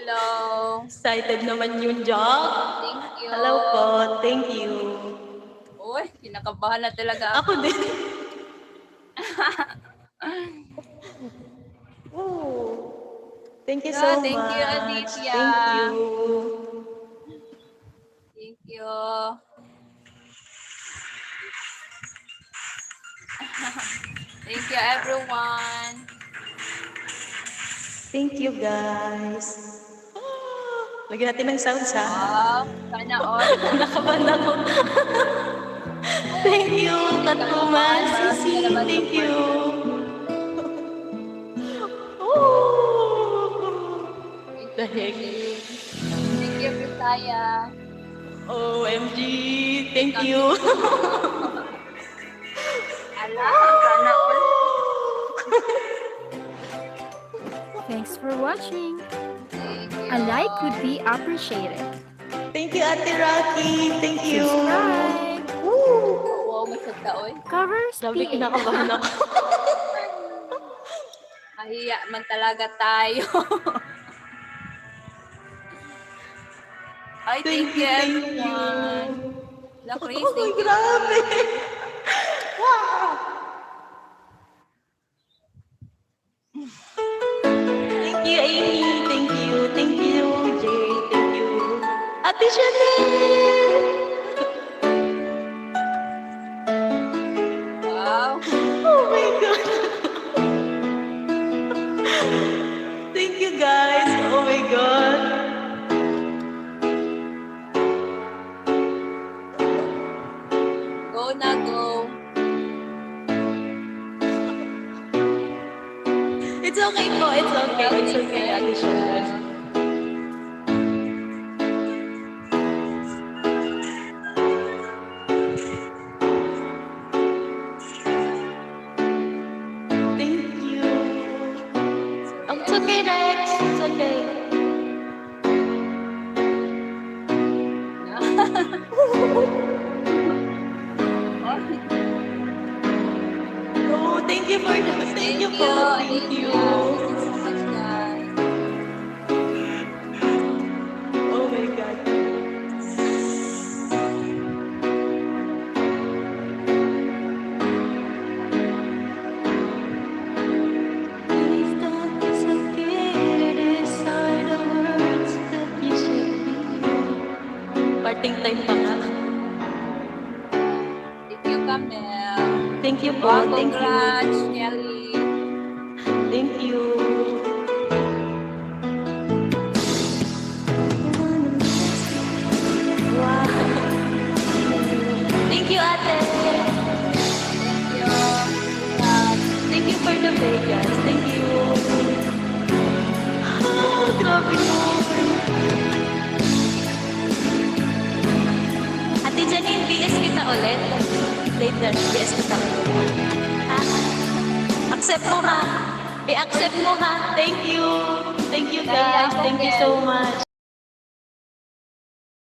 Hello. Excited naman yung Jack. Thank you. Hello po. Thank you. Uy, kinakabahan na talaga Ako ako. din. Ooh. Thank you so Thank you, much. Aditya. Thank you. Thank you. Thank you, everyone. Thank you, guys. Lagyan natin ng sounds, ha? Wow, sana all. Nakabahan ako. Thank you, Katuman. Sisi, thank you. The heck? Thank you, Bisaya. OMG, thank you. Ala, sana all. Thanks for watching. Thank you. A like would be appreciated. Thank you, Ate Rocky. Thank you. Subscribe. Wow, masagda, oy. Covers Sabi, PH. kinakabahan ako. Mahiya man talaga tayo. Ay, thank you, everyone. La Chris, Oh, thank you. grabe. Wow. Thank you, Amy. Thank you. Thank you, Jay. Thank you. Ate Chanel. Wow. Oh my God. Thank you, guys. Oh my God. Go na, go. It's okay po. It's okay. It's okay, Ate Chanel. Thank you. Oh, it's okay, Rex. It's okay. Oh, thank you for the, thank you po. Thank you. Thank you so much, guys. Oh my God. Please don't disappear. These are the words that you should hear. Parting time pa nga. Thank you, Camel. Thank you po. Wow, Thank you. congrats, Kelly. Thank you. Wow. Thank you, ate. Thank you. Thank you for the Vegas. Thank you. Ah, grabe mo. Ate Janine, BS kita ulit. Later, BS kita ulit. Ah, accept mo ha. I-accept mo ha. Thank you. Thank you guys. Thank you so much.